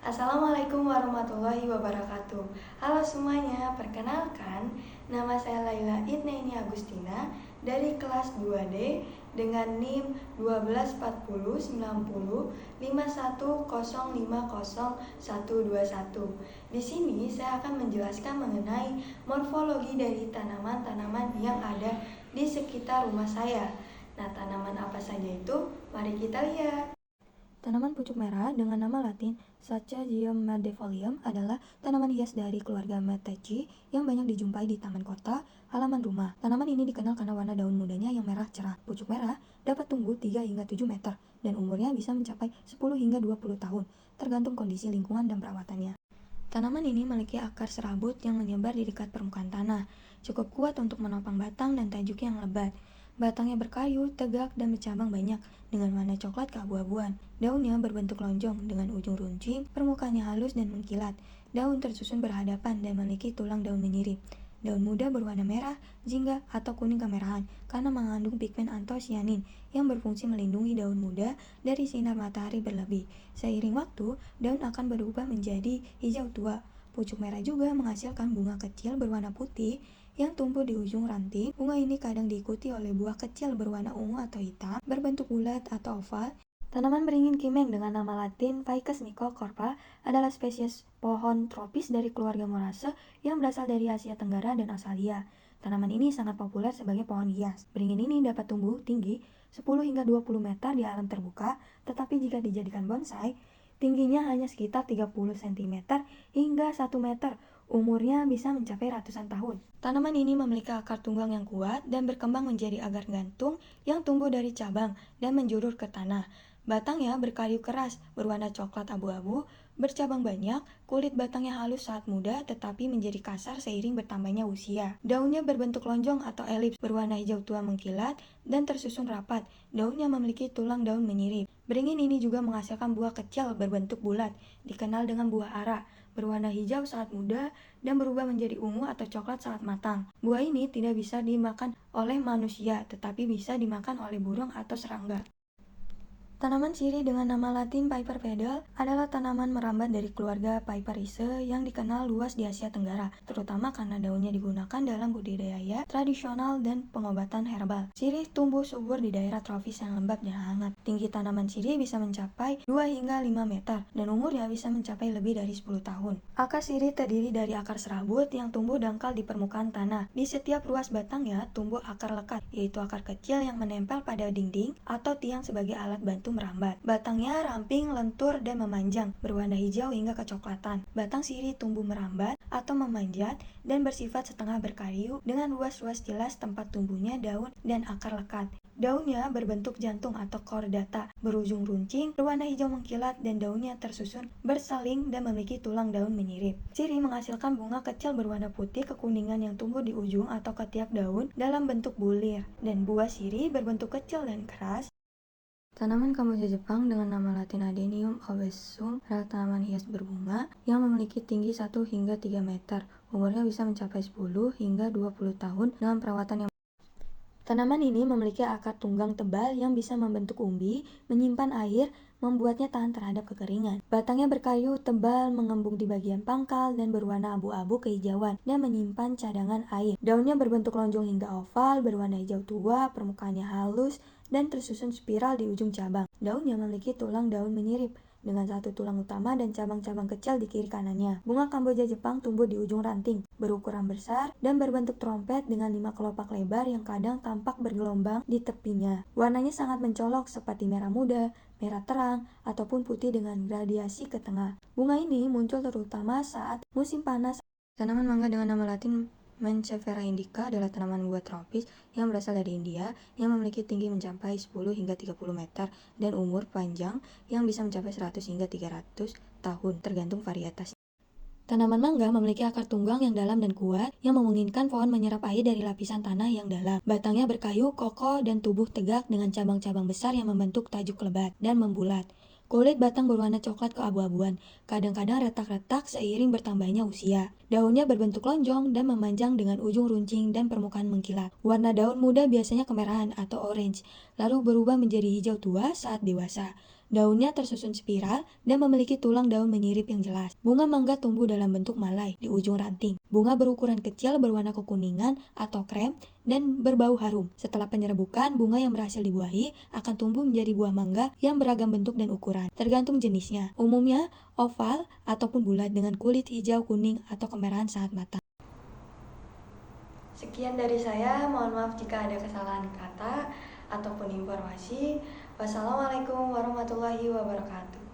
Assalamualaikum warahmatullahi wabarakatuh. Halo semuanya, perkenalkan nama saya Laila Idnaini Agustina dari kelas 2D dengan NIM 124090510021. Di sini saya akan menjelaskan mengenai morfologi dari tanaman-tanaman yang ada di sekitar rumah saya. Nah, tanaman apa saja itu? Mari kita lihat. Tanaman pucuk merah dengan nama latin Sachagium madefolium adalah tanaman hias dari keluarga Myrtaceae yang banyak dijumpai di taman kota, halaman rumah. Tanaman ini dikenal karena warna daun mudanya yang merah cerah. Pucuk merah dapat tumbuh 3 hingga 7 meter dan umurnya bisa mencapai 10 hingga 20 tahun, tergantung kondisi lingkungan dan perawatannya. Tanaman ini memiliki akar serabut yang menyebar di dekat permukaan tanah, cukup kuat untuk menopang batang dan tajuknya yang lebat. Batangnya berkayu, tegak, dan bercabang banyak, dengan warna coklat keabu-abuan. Daunnya berbentuk lonjong, dengan ujung runcing, permukaannya halus dan mengkilat. Daun tersusun berhadapan dan memiliki tulang daun menyirip. Daun muda berwarna merah, jingga, atau kuning kemerahan, karena mengandung pigmen antosianin yang berfungsi melindungi daun muda dari sinar matahari berlebih. Seiring waktu, daun akan berubah menjadi hijau tua. Pucuk merah juga menghasilkan bunga kecil berwarna putih yang tumbuh di ujung ranting. Bunga ini kadang diikuti oleh buah kecil berwarna ungu atau hitam, berbentuk bulat atau oval. Tanaman beringin kimeng dengan nama latin Ficus nicocorpa adalah spesies pohon tropis dari keluarga Moraceae yang berasal dari Asia Tenggara dan Australia. Tanaman ini sangat populer sebagai pohon hias. Beringin ini dapat tumbuh tinggi 10 hingga 20 meter di alam terbuka, tetapi jika dijadikan bonsai, tingginya hanya sekitar 30 cm hingga 1 meter. Umurnya bisa mencapai ratusan tahun. Tanaman ini memiliki akar tunggang yang kuat dan berkembang menjadi agar gantung yang tumbuh dari cabang dan menjulur ke tanah. Batangnya berkayu keras, berwarna coklat abu-abu, bercabang banyak, kulit batangnya halus saat muda tetapi menjadi kasar seiring bertambahnya usia. Daunnya berbentuk lonjong atau elips, berwarna hijau tua mengkilat dan tersusun rapat. Daunnya memiliki tulang daun menyirip. Beringin ini juga menghasilkan buah kecil berbentuk bulat, dikenal dengan buah ara, berwarna hijau saat muda dan berubah menjadi ungu atau coklat saat matang. Buah ini tidak bisa dimakan oleh manusia, tetapi bisa dimakan oleh burung atau serangga. Tanaman sirih dengan nama latin Piper pedal adalah tanaman merambat dari keluarga Piperaceae yang dikenal luas di Asia Tenggara, terutama karena daunnya digunakan dalam budidaya tradisional dan pengobatan herbal. Sirih tumbuh subur di daerah tropis yang lembab dan hangat. Tinggi tanaman sirih bisa mencapai 2 hingga 5 meter dan umurnya bisa mencapai lebih dari 10 tahun. Akar sirih terdiri dari akar serabut yang tumbuh dangkal di permukaan tanah. Di setiap ruas batangnya tumbuh akar lekat, yaitu akar kecil yang menempel pada dinding atau tiang sebagai alat bantu merambat. Batangnya ramping, lentur, dan memanjang, berwarna hijau hingga kecoklatan. Batang sirih tumbuh merambat atau memanjat dan bersifat setengah berkayu dengan ruas-ruas jelas tempat tumbuhnya daun dan akar lekat. Daunnya berbentuk jantung atau chordata, berujung runcing, berwarna hijau mengkilat, dan daunnya tersusun bersaling dan memiliki tulang daun menyirip. Sirih menghasilkan bunga kecil berwarna putih kekuningan yang tumbuh di ujung atau ketiak daun dalam bentuk bulir, dan buah sirih berbentuk kecil dan keras. Tanaman Kamboja Jepang dengan nama latin Adenium obesum adalah tanaman hias berbunga yang memiliki tinggi 1 hingga 3 meter. Umurnya bisa mencapai 10 hingga 20 tahun dengan perawatan yang. Tanaman ini memiliki akar tunggang tebal yang bisa membentuk umbi, menyimpan air, membuatnya tahan terhadap kekeringan. Batangnya berkayu tebal, mengembung di bagian pangkal, dan berwarna abu-abu kehijauan, dan menyimpan cadangan air. Daunnya berbentuk lonjong hingga oval, berwarna hijau tua, permukaannya halus, dan tersusun spiral di ujung cabang. Daunnya memiliki tulang daun menyirip, dengan satu tulang utama dan cabang-cabang kecil di kiri kanannya. Bunga Kamboja Jepang tumbuh di ujung ranting, berukuran besar dan berbentuk trompet dengan 5 kelopak lebar yang kadang tampak bergelombang di tepinya. Warnanya sangat mencolok seperti merah muda, merah terang, ataupun putih dengan gradiasi ke tengah. Bunga ini muncul terutama saat musim panas. Tanaman mangga dengan nama latin Menchevera indica adalah tanaman buah tropis yang berasal dari India yang memiliki tinggi mencapai 10 hingga 30 meter dan umur panjang yang bisa mencapai 100 hingga 300 tahun tergantung varietas. Tanaman mangga memiliki akar tunggang yang dalam dan kuat yang memungkinkan pohon menyerap air dari lapisan tanah yang dalam. Batangnya berkayu, kokoh, dan tubuh tegak dengan cabang-cabang besar yang membentuk tajuk lebat dan membulat. Kulit batang berwarna coklat keabu-abuan, kadang-kadang retak-retak seiring bertambahnya usia. Daunnya berbentuk lonjong dan memanjang dengan ujung runcing dan permukaan mengkilat. Warna daun muda biasanya kemerahan atau orange, lalu berubah menjadi hijau tua saat dewasa. Daunnya tersusun spiral dan memiliki tulang daun menyirip yang jelas. Bunga mangga tumbuh dalam bentuk malai di ujung ranting. Bunga berukuran kecil berwarna kekuningan atau krem dan berbau harum. Setelah penyerbukan, bunga yang berhasil dibuahi akan tumbuh menjadi buah mangga yang beragam bentuk dan ukuran, tergantung jenisnya. Umumnya oval ataupun bulat dengan kulit hijau, kuning, atau kemerahan saat matang. Sekian dari saya, mohon maaf jika ada kesalahan kata ataupun informasi. Wassalamualaikum warahmatullahi wabarakatuh.